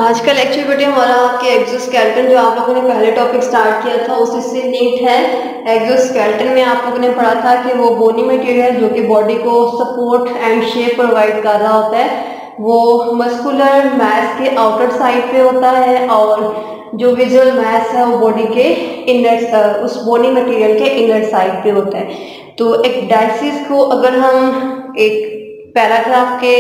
आज का लेक्चर बेटे हमारा आपके एक्सोस्केलेटन जो आप लोगों ने पहले टॉपिक स्टार्ट किया था उससे लिंक्ड है। एक्सोस्केलेटन में आप लोगों ने पढ़ा था कि वो बोनी मटेरियल जो कि बॉडी को सपोर्ट एंड शेप प्रोवाइड कर रहा होता है वो मस्कुलर मैस के आउटर साइड पे होता है और जो विजुअल मैस है वो बॉडी के इनर उस बोनी मटेरियल के इनर साइड पे होता है। तो एक डायसिस को अगर हम एक पैराग्राफ के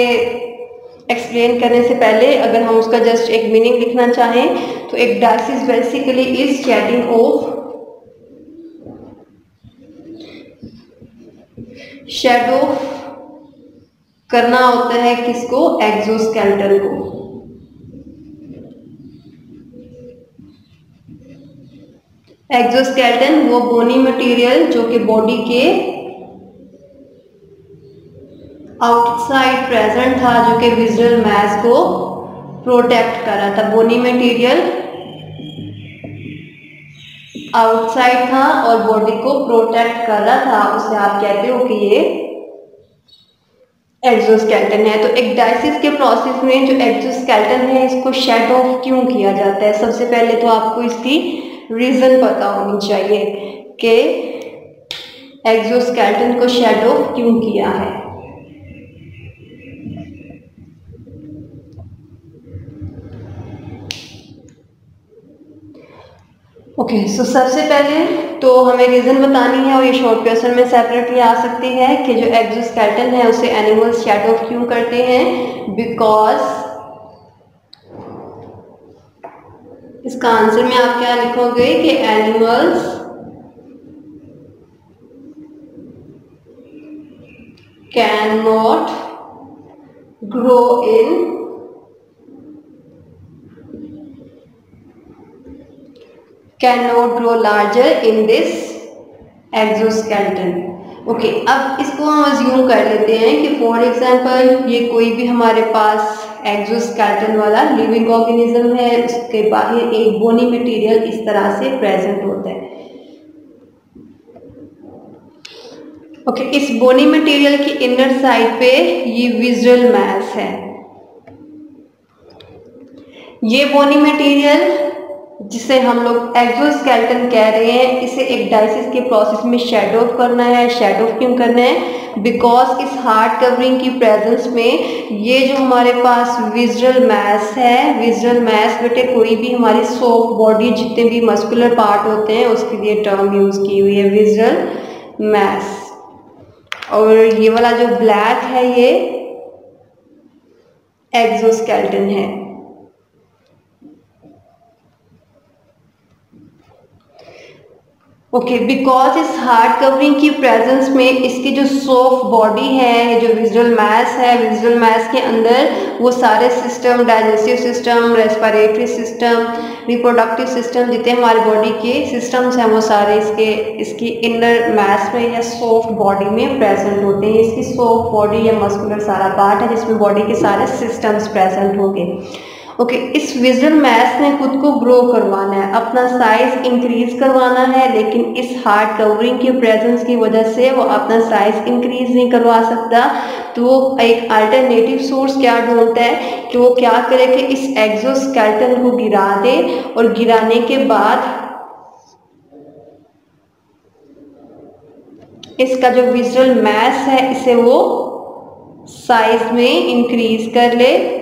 एक्सप्लेन करने से पहले अगर हम उसका जस्ट एक मीनिंग लिखना चाहें तो एक diocese basically is shedding of shadow करना होता है किसको, एक्सोस्केलेटन को। एक्सोस्केलेटन वो बोनी मटेरियल जो कि बॉडी के आउटसाइड प्रेजेंट था जो कि विजुअल मैस को प्रोटेक्ट कर रहा था। बोनी मटेरियल आउटसाइड था और बॉडी को प्रोटेक्ट कर रहा था, उसे आप कहते हो कि ये एक्सोस्केलेटन है। तो एक डायसिस के प्रोसेस में जो एक्सोस्केलेटन है इसको शेड ऑफ क्यों किया जाता है, सबसे पहले तो आपको इसकी रीजन पता होनी चाहिए कि एक्सोस्केलेटन को शेड ऑफ क्यों किया है। ओके सो सबसे पहले तो हमें रीज़न बतानी है और ये शॉर्ट क्वेश्चन में सेपरेटली आ सकती है कि जो एक्सोस्केलेटन है उसे एनिमल्स शेड ऑफ क्यों करते हैं। बिकॉज इसका आंसर में आप क्या लिखोगे कि animals can not grow in cannot grow larger in this exoskeleton। Okay अब इसको हम अज्यूम कर लेते हैं कि फॉर एग्जांपल ये कोई भी हमारे पास एक्सोस्केलेटन वाला लिविंग ऑर्गेनिज्म है, उसके बाहर एक बोनी मटेरियल इस तरह से प्रेजेंट होता है। ओके इस बोनी मटेरियल की इनर साइड पे ये विजुअल मैस है। ये बोनी मटेरियल जिसे हम लोग एक्सोस्केलेटन कह रहे हैं इसे एक डायसिस के प्रोसेस में शेड ऑफ करना है। शेड ऑफ क्यों करना है, बिकॉज इस हार्ड कवरिंग की प्रेजेंस में ये जो हमारे पास विजुअल मैस है, विजुअल मैस बेटे कोई भी हमारी सॉफ्ट बॉडी जितने भी मस्कुलर पार्ट होते हैं उसके लिए टर्म यूज की हुई है विजुअल मैस। और ये वाला जो ब्लैक है ये एक्सोस्केलेटन है। ओके बिकॉज इस हार्ड कवरिंग की प्रेजेंस में इसकी जो सॉफ्ट बॉडी है, जो विजुअल मैस है, विजुअल मैस के अंदर वो सारे system, digestive system, respiratory system, reproductive system, जितने हमारे बॉडी के सिस्टम्स हैं वो सारे इसकी इनर मैस में या सॉफ्ट बॉडी में प्रेजेंट होते हैं। इसकी सॉफ्ट बॉडी या मस्कुलर सारा पार्ट है जिसमें बॉडी के सारे सिस्टम्स प्रेजेंट होंगे। ओके इस विजुअल मैस ने खुद को ग्रो करवाना है, अपना साइज इंक्रीज करवाना है, लेकिन इस हार्ड कवरिंग की प्रेजेंस की वजह से वो अपना साइज इंक्रीज नहीं करवा सकता। तो वो एक अल्टरनेटिव सोर्स क्या ढूंढता है कि वो क्या करे कि इस एक्सोस्केलेटन को गिरा दे और गिराने के बाद इसका जो विजुअल मैस है इसे वो साइज में इंक्रीज कर ले।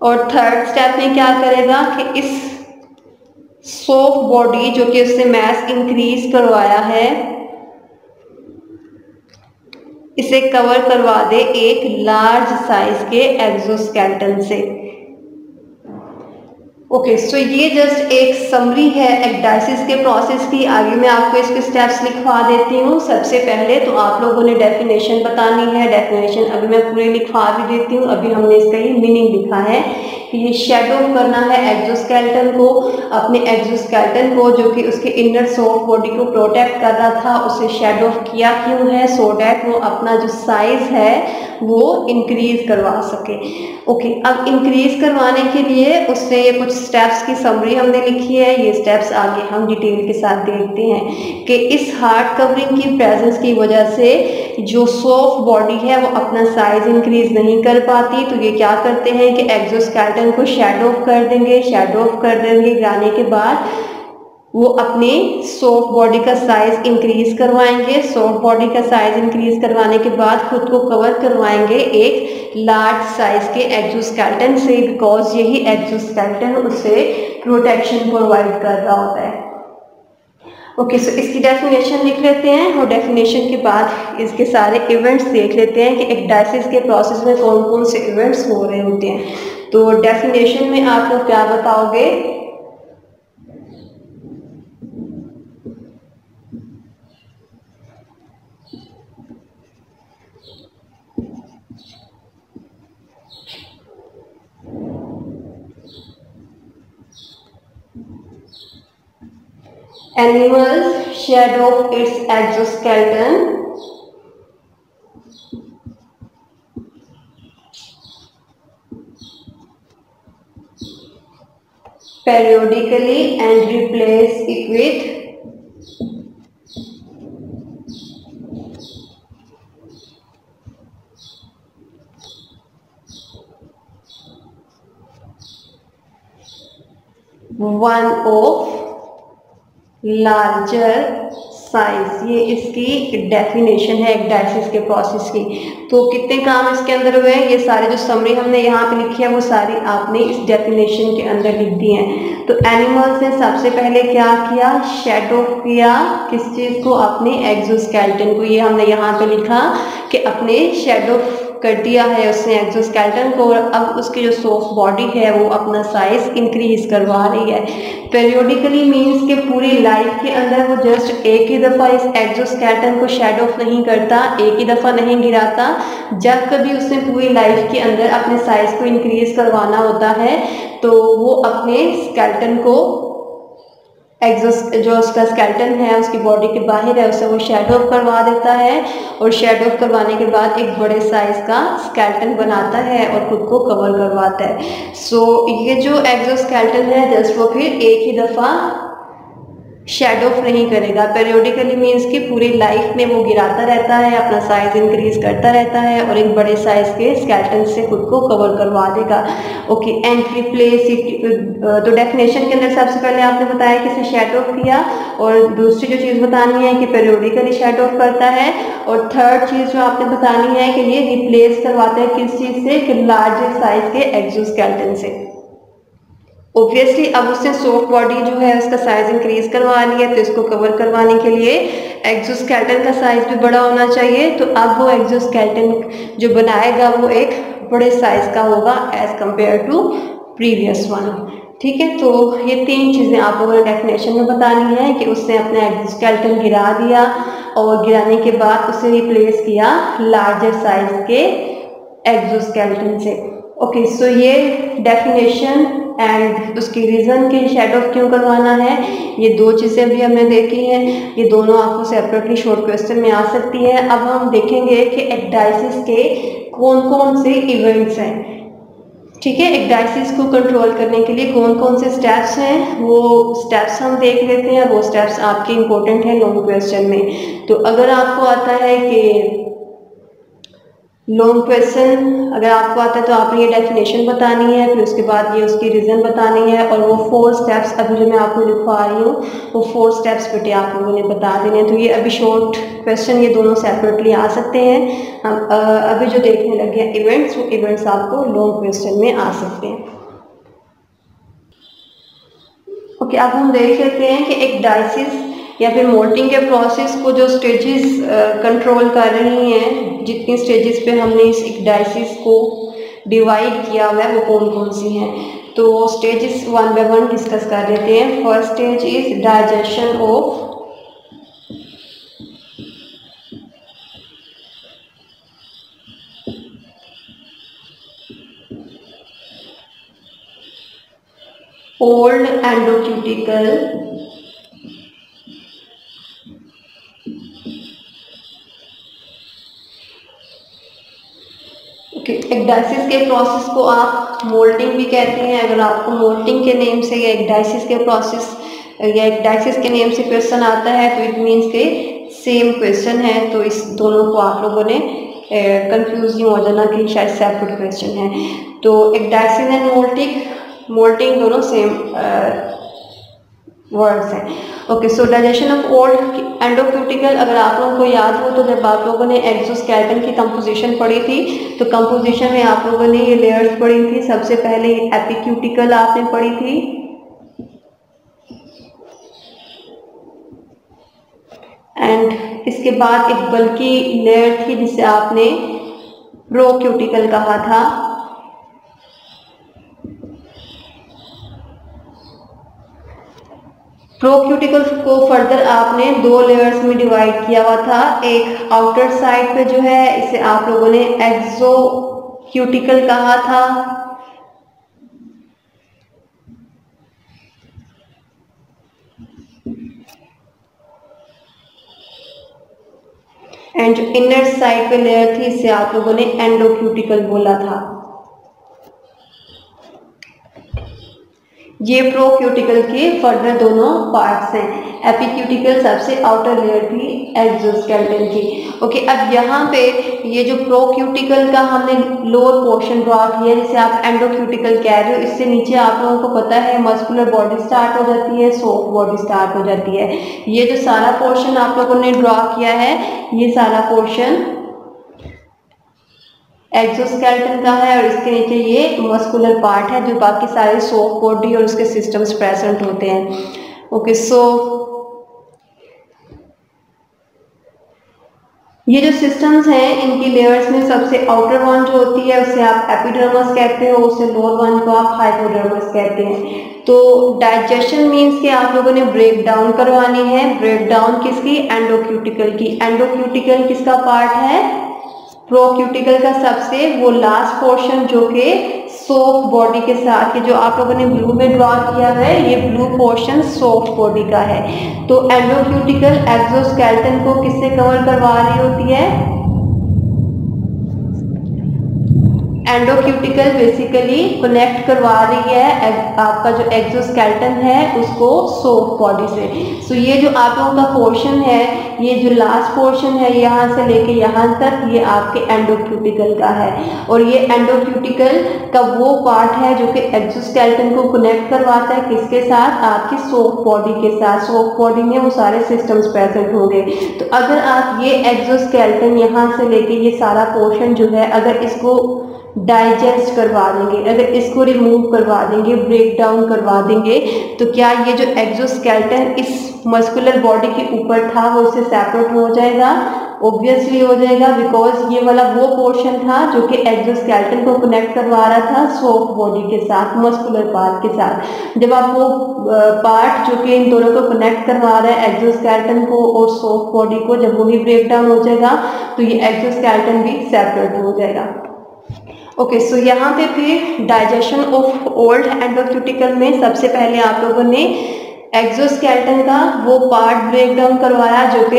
और थर्ड स्टेप में क्या करेगा कि इस सॉफ्ट बॉडी जो कि उससे मैस इंक्रीज करवाया है इसे कवर करवा दे एक लार्ज साइज के एक्सोस्केलेटन से। ओके सो ये जस्ट एक समरी है एक डायसिस के प्रोसेस की। आगे मैं आपको इसके स्टेप्स लिखवा देती हूँ। सबसे पहले तो आप लोगों ने डेफिनेशन बतानी है। डेफिनेशन अभी मैं पूरी लिखवा भी देती हूँ। अभी हमने इसका ये मीनिंग लिखा है कि ये शेड ऑफ करना है एक्सोस्केलेटन को, अपने एक्सोस्केलेटन को जो कि उसके इनर सॉफ्ट बॉडी को प्रोटेक्ट कर रहा था उसे शेड ऑफ किया क्यों है, सो डैट वो अपना जो साइज है वो इंक्रीज करवा सके। ओके अब इंक्रीज करवाने के लिए उससे ये कुछ स्टेप्स की समरी हमने लिखी है, ये स्टेप्स आगे हम डिटेल के साथ देखते हैं कि इस हार्ड कवरिंग की प्रेजेंस की वजह से जो सॉफ्ट बॉडी है वो अपना साइज इंक्रीज नहीं कर पाती। तो ये क्या करते हैं कि एक्सोस्केलेटन को शेडो ऑफ कर देंगे, शेडो ऑफ कर देंगे गिराने के बाद वो अपने सॉफ्ट बॉडी का साइज इंक्रीज करवाएंगे। सॉफ्ट बॉडी का साइज इंक्रीज करवाने के बाद खुद को कवर करवाएंगे एक लार्ज साइज के एक्सोस्केलेटन से, बिकॉज यही एक्सोस्केलेटन उसे प्रोटेक्शन प्रोवाइड कर रहा होता है। ओके, सो इसकी डेफिनेशन लिख लेते हैं और डेफिनेशन के बाद इसके सारे इवेंट्स देख लेते हैं कि एक डायसिस के प्रोसेस में कौन कौन से इवेंट्स हो रहे होते हैं। तो डेफिनेशन में आप लोग क्या बताओगे? Animals shed off its exoskeleton periodically and replace it with one of larger size. ये इसकी डेफिनेशन है एक डायसिस के प्रोसेस की। तो कितने काम इसके अंदर हुए हैं, ये सारे जो समरी हमने यहाँ पे लिखी है वो सारी आपने इस डेफिनेशन के अंदर लिख दी हैं। तो एनिमल्स ने सबसे पहले क्या किया? शेड ऑफ किया। किस चीज़ को? अपने एक्सोस्केलेटन को। ये हमने यहाँ पे लिखा कि अपने शेड ऑफ कर दिया है उसने एक्सोस्केलेटन को, और अब उसकी जो सॉफ्ट बॉडी है वो अपना साइज इंक्रीज करवा रही है। पेरियोडिकली मीन्स के पूरी लाइफ के अंदर वो जस्ट एक ही दफ़ा इस एक्सोस्केलेटन को शेड ऑफ नहीं करता, एक ही दफ़ा नहीं गिराता। जब कभी उसने पूरी लाइफ के अंदर अपने साइज को इंक्रीज करवाना होता है तो वो अपने स्केलेटन को जो उसका स्केलेटन है उसकी बॉडी के बाहर है उसे वो शेड ऑफ करवा देता है, और शेड ऑफ करवाने के बाद एक बड़े साइज का स्केलेटन बनाता है और खुद को कवर करवाता है। सो ये जो एक्सोस्केलेटन है जस्ट वो फिर एक ही दफ़ा शेड ऑफ नहीं करेगा। पेरियोडिकली मीन्स कि पूरी लाइफ में वो गिराता रहता है, अपना साइज इंक्रीज करता रहता है और एक बड़े साइज के स्केलेटन से खुद को कवर करवा देगा। Okay, and replace it. तो डेफिनेशन के अंदर सबसे पहले आपने बताया कि इसे शेड ऑफ किया, और दूसरी जो चीज़ बतानी है कि पेरियोडिकली शेड ऑफ करता है, और थर्ड चीज़ जो आपने बतानी है कि ये रिप्लेस करवाता है किस चीज़ से? कि लार्ज साइज के एक्सोस्केलेटन से। ऑब्वियसली अब उसने सॉफ्ट बॉडी जो है उसका साइज इंक्रीज करवा लिया, तो इसको कवर करवाने के लिए एक्सोस्केलेटन का साइज भी बड़ा होना चाहिए। तो अब वो एक्सोस्केलेटन जो बनाएगा वो एक बड़े साइज का होगा as compare to previous one. ठीक है, तो ये तीन चीज़ें आप लोगों ने डेफिनेशन में बतानी है कि उसने अपना एक्सोस्केलेटन गिरा दिया और गिराने के बाद उसे रिप्लेस किया लार्जर साइज के एक्सोस्केलेटन से। ओके, सो ये डेफिनेशन एंड उसकी रीज़न कि शेड ऑफ क्यों करवाना है, ये दो चीज़ें भी हमने देखी हैं। ये दोनों आपको सेपरेटली शॉर्ट क्वेश्चन में आ सकती हैं। अब हम देखेंगे कि एक डायसिस के कौन कौन से इवेंट्स हैं। ठीक है, एक डायसिस को कंट्रोल करने के लिए कौन कौन से स्टेप्स हैं वो स्टेप्स हम देख लेते हैं। वो स्टेप्स आपके इम्पोर्टेंट हैं लॉन्ग क्वेश्चन में। तो अगर आपको आता है कि लॉन्ग क्वेश्चन अगर आपको आता है तो आपने ये डेफिनेशन बतानी है, फिर उसके बाद ये उसकी रीज़न बतानी है, और वो 4 स्टेप्स अभी जो मैं आपको लिखवा रही हूँ वो 4 स्टेप्स बेटे आप लोगों ने बता देने हैं। तो ये अभी शॉर्ट क्वेश्चन ये दोनों सेपरेटली आ सकते हैं। हम अभी जो देखने लगे हैं इवेंट्स, वो इवेंट्स आपको लॉन्ग क्वेश्चन में आ सकते हैं। ओके, अब हम देख लेते हैं कि एक डायसिस या फिर मोल्टिंग के प्रोसेस को जो स्टेजेस कंट्रोल कर रही हैं, जितनी स्टेजेस पे हमने इस एक डायसिस को डिवाइड किया हुआ है वो कौन कौन सी हैं। तो स्टेजेस 1 बाय 1 डिस्कस कर लेते हैं। First stage is digestion of old endocuticle ecdysis के प्रोसेस को आप मोल्टिंग भी कहते हैं। अगर आपको मोल्टिंग के नेम से या एक्डाइसिस के प्रोसेस या एक्डाइसिस के नेम से क्वेश्चन आता है तो इट मीन्स के सेम क्वेश्चन है। तो इस दोनों को आप लोगों ने कंफ्यूज नहीं हो जाना कि शायद सेपरेट क्वेश्चन है। तो एक्डाइसिस एंड मोल्टिंग दोनों सेम वर्ड्स हैं। Okay, so digestion of old endocuticle, अगर आप लोगों को याद हो तो जब आप लोगों ने एक्सोस्केलेटन की कंपोजिशन पढ़ी थी तो कंपोजिशन में आप लोगों ने ये लेयर्स पढ़ी थी। सबसे पहले एपिक्यूटिकल आपने पढ़ी थी, एंड इसके बाद एक बल्कि लेयर थी जिसे आपने प्रोक्यूटिकल कहा था। प्रोक्यूटिकल को फर्दर आपने दो लेयर्स में डिवाइड किया हुआ था। एक आउटर साइड पे जो है इसे आप लोगों ने एक्सोक्यूटिकल कहा था, एंड जो इनर साइड पे लेयर थी इसे आप लोगों ने एंडोक्यूटिकल बोला था। ये प्रोक्यूटिकल के फर्दर दोनों पार्ट्स हैं। एपिक्यूटिकल सबसे आउटर लेयर थी एक्सोस्केलेटन की। ओके, अब यहाँ पे ये जो प्रोक्यूटिकल का हमने लोअर पोर्शन ड्रॉ किया जिसे आप एंडोक्यूटिकल कह रहे हो, इससे नीचे आप लोगों को पता है मस्कुलर बॉडी स्टार्ट हो जाती है, सॉफ्ट बॉडी स्टार्ट हो जाती है। ये जो सारा पोर्शन आप लोगों ने ड्रॉ किया है ये सारा पोर्शन एक्सोस्केलेटन का है और इसके नीचे ये मस्कुलर पार्ट है जो बाकी सारे सॉफ्ट बॉडी और उसके सिस्टम्स प्रेजेंट होते हैं। ओके, सो ये जो सिस्टम्स हैं इनकी लेयर्स में सबसे आउटर वन जो होती है उसे आप एपिडर्मस कहते हो, उससे लोअर वन को आप हाइपोडर्मस कहते हैं। तो डाइजेशन मीन्स कि आप लोगों ने ब्रेक डाउन करवानी है। ब्रेक डाउन किसकी? एंडोक्यूटिकल की। एंडोक्यूटिकल किसका पार्ट है? प्रोक्यूटिकल का सबसे वो लास्ट पोर्शन जो कि सॉफ्ट बॉडी के साथ, ये जो आप लोगों ने ब्लू में ड्रॉ किया है ये ब्लू पोर्शन सॉफ्ट बॉडी का है। तो एंडोक्यूटिकल एक्सोस्केलेटन को किससे कवर करवा रही होती है? एंडोक्यूटिकल बेसिकली कनेक्ट करवा रही है आपका जो एक्सोस्केलेटन है उसको सॉफ्ट बॉडी से। सो ये जो आप लोगों का पोर्शन है, ये जो लास्ट पोर्शन है यहाँ से लेके यहाँ तक, ये आपके एंडोक्यूटिकल का है। और ये एंडोक्यूटिकल का वो पार्ट है जो कि एक्सोस्केलेटन को कनेक्ट करवाता है किसके साथ? आपकी सॉफ्ट बॉडी के साथ। सॉफ्ट बॉडी में वो सारे सिस्टम्स प्रेजेंट होंगे। तो अगर आप ये एक्सोस्केलेटन यहाँ से लेके ये सारा पोर्शन जो है अगर इसको डाइजेस्ट करवा देंगे, अगर इसको रिमूव करवा देंगे, ब्रेक डाउन करवा देंगे, तो क्या ये जो एक्सोस्केलेटन इस मस्कुलर बॉडी के ऊपर था वो इससे सेपरेट हो जाएगा? ऑब्वियसली हो जाएगा, बिकॉज ये वाला वो पोर्शन था जो कि एक्सोस्केलेटन को कनेक्ट करवा रहा था सॉफ्ट बॉडी के साथ, मस्कुलर पार्ट के साथ। जब आप वो पार्ट जो कि इन दोनों को कनेक्ट करवा रहा है एक्सोस्केलेटन को और सॉफ्ट बॉडी को, जब वो भी ब्रेक डाउन हो जाएगा तो ये एक्सोस्केलेटन भी सेपरेट हो जाएगा। ओके, सो यहाँ पे फिर डाइजेशन ऑफ ओल्ड एंडोक्यूटिकल में सबसे पहले आप लोगों ने एक्सोस्केलेटन का वो पार्ट ब्रेक डाउन करवाया जो कि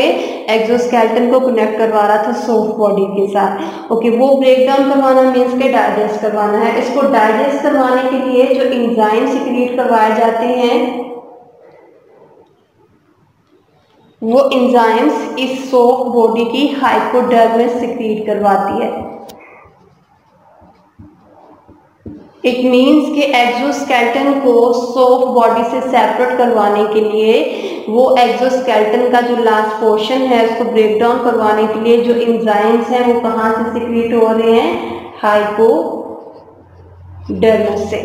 एक्सोस्केलेटन को कनेक्ट करवा रहा था सॉफ्ट बॉडी के साथ। ओके, वो ब्रेक डाउन करवाना मीन्स के डाइजेस्ट करवाना है। इसको डाइजेस्ट करवाने के लिए जो एंजाइम सिक्रीट करवाए जाते हैं वो एंजाइम्स इस सॉफ्ट बॉडी की हाइपोडर्मिस सिक्रीट करवाती है। इट मीन्स कि एक्सोस्केलेटन को सॉफ्ट बॉडी से सेपरेट करवाने के लिए वो एक्सोस्केलेटन का जो लास्ट पोर्शन है उसको ब्रेक डाउन करवाने के लिए जो एंजाइम्स हैं वो कहाँ से सिक्रीट हो रहे हैं? हाइपोडर्मिस से।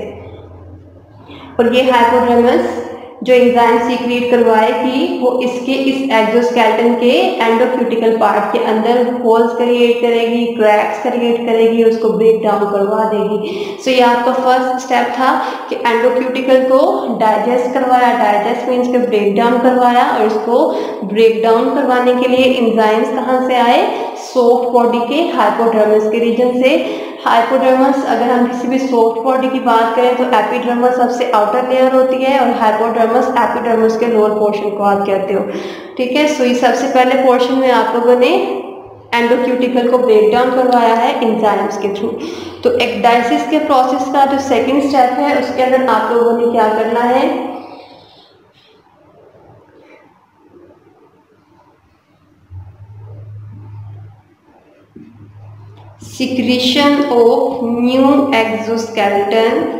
और ये हाइपोडर्मिस जो एंजाइम सीक्रेट करवाएगी वो इसके इस एक्सोस्केलेटन के एंडोक्यूटिकल पार्ट के अंदर होल्स क्रिएट करेगी, क्रैक्स क्रिएट करेगी, उसको ब्रेक डाउन करवा देगी। सो ये आपका फर्स्ट स्टेप था कि एंडोक्यूटिकल को डाइजेस्ट करवाया। डाइजेस्ट मीन्स के ब्रेक डाउन करवाया और इसको ब्रेक डाउन करवाने के लिए एंजाइम्स कहाँ से आए? सॉफ्ट बॉडी के हाइपोडर्मिस के रीजन से। हाइपोडर्मस, अगर हम किसी भी सॉफ्ट बॉडी की बात करें तो एपिडर्मस सबसे आउटर लेयर होती है और हाइपोडर्मस एपिडर्मस के लोअर पोर्शन को आप कहते हो। ठीक है, सो ये सबसे पहले पोर्शन में आप लोगों ने एंडोक्यूटिकल को ब्रेक डाउन करवाया है एंजाइम्स के थ्रू। तो एक्डाइसिस के प्रोसेस का जो सेकंड स्टेप है उसके अंदर आप लोगों ने क्या करना है, secretion of new exoskeleton.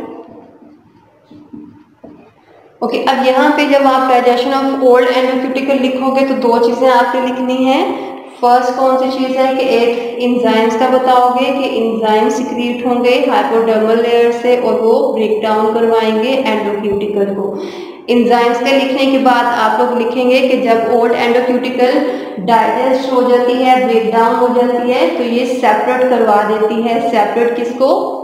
Okay, अब यहाँ पे जब आप डाइजेशन ऑफ ओल्ड एंडोक्यूटिकल लिखोगे तो दो चीज़ें आपने लिखनी है। फर्स्ट कौन सी चीज़ है कि एक एंजाइम्स का बताओगे कि एंजाइम सिक्रीट होंगे हाइपोडर्मल लेयर से और वो ब्रेक डाउन करवाएंगे एंडोक्यूटिकल को। एंजाइम्स के लिखने के बाद आप लोग लिखेंगे कि जब ओल्ड एंडोक्यूटिकल डाइजेस्ट हो जाती है, ब्रेक डाउन हो जाती है, तो ये सेपरेट करवा देती है। सेपरेट किसको?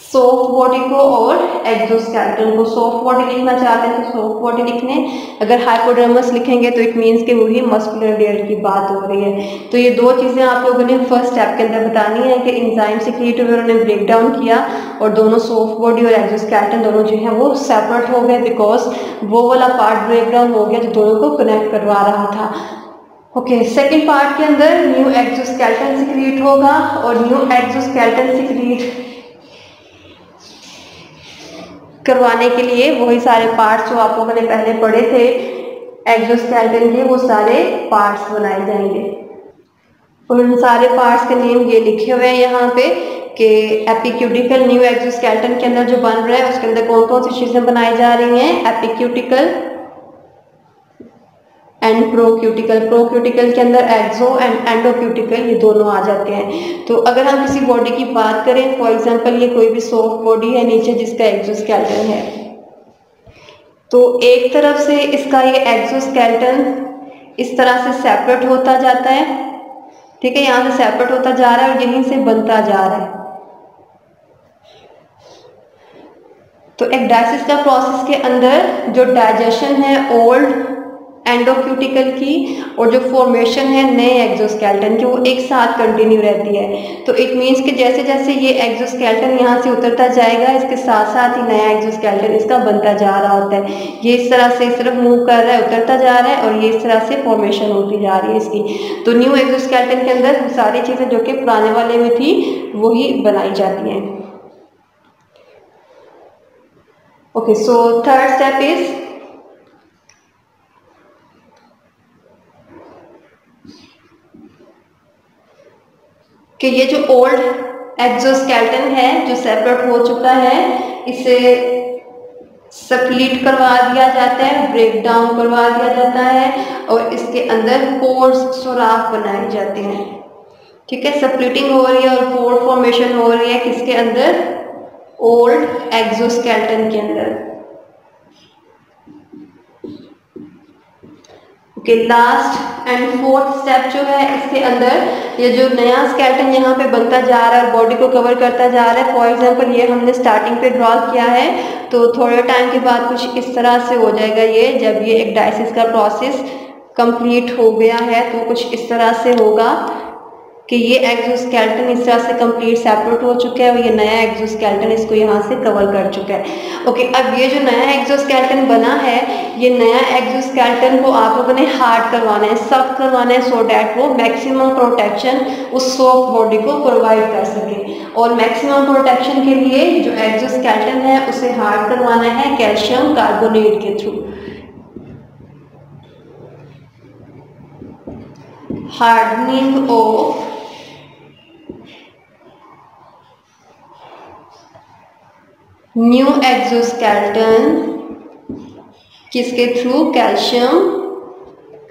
सॉफ्ट बॉडी को और एक्सोस्केलेटन को। सॉफ्ट बॉडी लिखना चाहते हैं तो सॉफ्ट बॉडी लिखने, अगर हाइपोडर्मस लिखेंगे तो इट मीन्स कि वही मस्कुलर लेयर की बात हो रही है। तो ये दो चीज़ें आप लोगों ने फर्स्ट स्टेप के अंदर बतानी है कि एंजाइम सिक्रीट हुए, उन्होंने ब्रेक डाउन किया और दोनों सॉफ्ट बॉडी और एक्सोस्केलेटन दोनों जो है वो सेपरेट हो गए बिकॉज वो वाला पार्ट ब्रेक डाउन हो गया जो दोनों को कनेक्ट करवा रहा था। ओके, सेकेंड पार्ट के अंदर न्यू एक्सोस्केलेटन सिक्रीट होगा और न्यू एक्सोस्केलेटन सिक्रीट करवाने के लिए वही सारे पार्ट्स जो आप लोगों ने पहले पढ़े थे एक्सोस्केलेटन के, वो सारे पार्ट्स बनाए जाएंगे। और उन सारे पार्ट्स के नेम ये लिखे हुए हैं यहाँ पे कि एपिक्यूटिकल न्यू एक्सोस्केलेटन के अंदर जो बन रहा है उसके अंदर कौन कौन सी चीज़ें बनाई जा रही हैं। एपिक्यूटिकल एंड प्रोक्यूटिकल। प्रोक्यूटिकल के अंदर एक्सो एंड एंडोक्यूटिकल ये दोनों आ जाते हैं। तो अगर हम किसी बॉडी की बात करें, फॉर एग्जांपल ये कोई भी सॉफ्ट बॉडी है नीचे जिसका एक्सोस्केलेटन है, तो एक तरफ से इसका ये एक्सोस्केलेटन इस तरह से सेपरेट होता जाता है, ठीक है, यहाँ से सेपरेट होता जा रहा है और यहीं से बनता जा रहा है। तो एक्डाइसिस का प्रोसेस के अंदर जो डाइजेशन है ओल्ड एंडोक्यूटिकल की और जो फॉर्मेशन है नए एक्सोस्केलेटन की, वो एक साथ कंटिन्यू रहती है। तो इट मीन्स कि जैसे जैसे ये एक्सोस्केलेटन यहाँ से उतरता जाएगा, इसके साथ साथ ही नया एक्सोस्केलेटन इसका बनता जा रहा होता है। ये इस तरह से इस तरफ मूव कर रहा है, उतरता जा रहा है और ये इस तरह से फॉर्मेशन होती जा रही है इसकी। तो न्यू एक्सोस्केलेटन के अंदर सारी चीज़ें जो कि पुराने वाले में थी वही बनाई जाती हैं। Okay, so third step is कि ये जो ओल्ड एक्सोस्केलेटन है जो सेपरेट हो चुका है, इसे स्प्लिट करवा दिया जाता है, ब्रेक डाउन करवा दिया जाता है और इसके अंदर पोर्स, सुराख बनाए जाते हैं। ठीक है, स्प्लिटिंग हो रही है और पोर फॉर्मेशन हो रही है किसके अंदर? ओल्ड एक्सोस्केलेटन के अंदर। Okay, last and fourth step जो है इसके अंदर ये जो नया स्केलेटन यहाँ पे बनता जा रहा है और बॉडी को कवर करता जा रहा है। फॉर एग्जांपल ये हमने स्टार्टिंग पे ड्रॉ किया है, तो थोड़े टाइम के बाद कुछ इस तरह से हो जाएगा ये, जब ये एक्डाइसिस का प्रोसेस कंप्लीट हो गया है तो कुछ इस तरह से होगा कि ये एक्सोस्केलेटन इस तरह से कंप्लीट सेपरेट हो चुका है और ये नया एक्सोस्केलेटन इसको यहाँ से कवर कर चुका है। ओके, अब ये जो नया एक्सोस्केलेटन बना है, ये नया एक्सोस्केलेटन को आप लोगों ने हार्ड करवाना है, सख्त करवाना है, सो डैट वो मैक्सिमम प्रोटेक्शन उस सॉफ्ट बॉडी को प्रोवाइड कर सके। और मैक्सिमम प्रोटेक्शन के लिए जो एक्सोस्केलेटन है उसे हार्ड करवाना है कैल्शियम कार्बोनेट के through. Hardening of new exoskeleton किसके थ्रू? कैल्शियम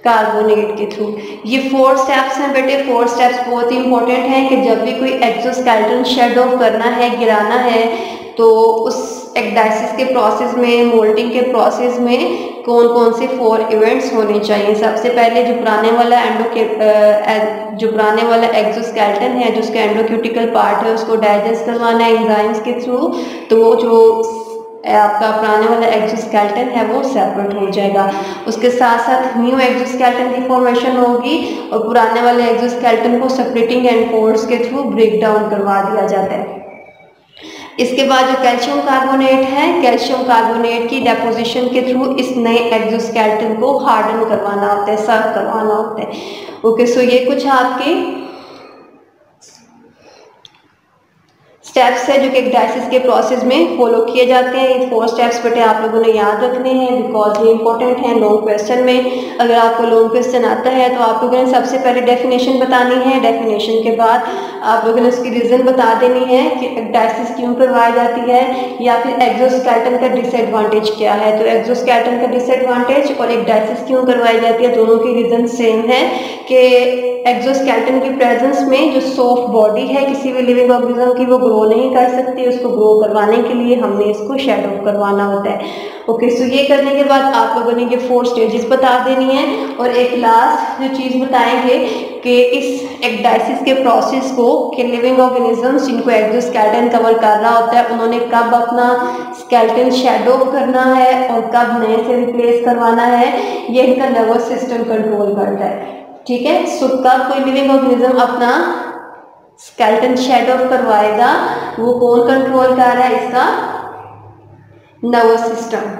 कार्बोनेट के थ्रू। ये 4 स्टेप्स हैं बेटे। 4 स्टेप्स बहुत ही इंपॉर्टेंट हैं कि जब भी कोई एक्सोस्केलेटन शेड ऑफ करना है, गिराना है, तो उस एक्डाइसिस के प्रोसेस में, मोल्डिंग के प्रोसेस में कौन कौन से 4 इवेंट्स होने चाहिए। सबसे पहले जो पुराने वाला एक्सोस्केलेटन है, जो उसका एंडोक्यूटिकल पार्ट है, उसको डाइजेस्ट करवाना है एंजाइम्स के थ्रू, तो वो जो आपका पुराने वाला एक्सोस्केलेटन है वो सेपरेट हो जाएगा। उसके साथ साथ न्यू एक्सोस्केलेटन की फॉर्मेशन होगी और पुराने वाले एक्सोस्केलेटन को स्प्लिटिंग एंड पोर्स के थ्रू ब्रेक डाउन करवा दिया जाता है। इसके बाद जो कैल्शियम कार्बोनेट है, कैल्शियम कार्बोनेट की डेपोजिशन के थ्रू इस नए एक्सोस्केलेटन को हार्डन करवाना होता है, सर्व करवाना होता है। ओके, सो ये कुछ आपके स्टेप्स है जो कि एक डायलिसिस के प्रोसेस में फॉलो किए जाते हैं। ये 4 स्टेप्स बेटे आप लोगों ने याद रखने हैं बिकॉज ये इंपॉर्टेंट है लॉन्ग क्वेश्चन में। अगर आपको लॉन्ग क्वेश्चन आता है तो आप लोगों ने सबसे पहले डेफिनेशन बतानी है, डेफिनेशन के बाद आप लोगों ने उसकी रीज़न बता देनी है कि डायलिसिस क्यों करवाई जाती है या फिर एक्सोस्केलेटन का डिसएडवांटेज क्या है। तो एक्सोस्केलेटन का डिसएडवांटेज और एक डायलिसिस क्यों करवाई जाती है, दोनों की रीज़न सेम है कि एक्सोस्केलेटन की प्रेजेंस में जो सॉफ्ट बॉडी है किसी भी लिविंग ऑर्गेनिज्म की वो ग्रो नहीं कर सकती, उसको ग्रो करवाने के लिए हमने इसको शेड ऑफ करवाना होता है। ओके, सो ये करने के बाद आप लोगों ने ये 4 स्टेजेस बता देनी है और एक लास्ट जो चीज़ बताएंगे कि इस एक डायलिसिस के प्रोसेस को कि लिविंग ऑर्गेनिजम्स जिनको एक्सोस्केलेटन कवर कर रहा होता है उन्होंने कब अपना स्केलेटन शेड ऑफ करना है और कब नए से रिप्लेस करवाना है, ये इनका नर्वस सिस्टम कंट्रोल करता है। ठीक है, सो कब कोई लिविंग ऑर्गेनिज्म अपना स्केलेटन शेड ऑफ करवाएगा वो कौन कंट्रोल कर रहा है, इसका नर्वस सिस्टम।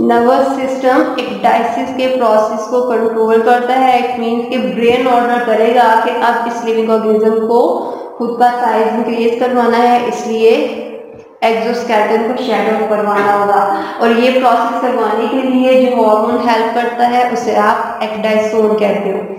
नर्वस सिस्टम एक डायलिसिस के प्रोसेस को कंट्रोल करता है। इट मीन्स कि ब्रेन ऑर्डर करेगा कि अब इस लिविंग ऑर्गेनिज्म को खुद का साइज इंक्रीज करवाना है, इसलिए एक्सोस्केलेटन को शेड ऑफ करवाना होगा। और ये प्रोसेस करवाने के लिए जो हार्मोन हेल्प करता है उसे आप एक्डाइसोन कहते हो।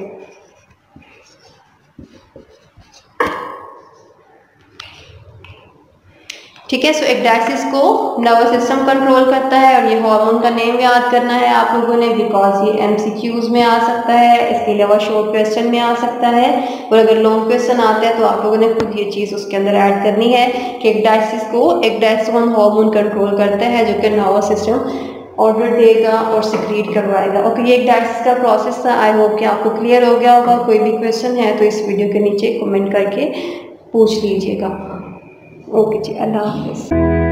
ठीक है, सो एक्डाइसिस को नर्वस सिस्टम कंट्रोल करता है और ये हार्मोन का नेम याद करना है आप लोगों ने बिकॉज ये एमसीक्यूज में आ सकता है, इसके अलावा शॉर्ट क्वेश्चन में आ सकता है और अगर लॉन्ग क्वेश्चन आता है तो आप लोगों ने खुद ये चीज़ उसके अंदर ऐड करनी है कि एक्डाइसिस को एक्डाइसोन हार्मोन कंट्रोल करता है जो कि नर्वस सिस्टम ऑर्डर देगा और सिक्रीट करवाएगा। ओके, ये एक डायलिसिस का प्रोसेस था। आई होप कि आपको क्लियर हो गया होगा। कोई भी क्वेश्चन है तो इस वीडियो के नीचे कमेंट करके पूछ लीजिएगा। ओके जी, अल्लाह हाफिज़।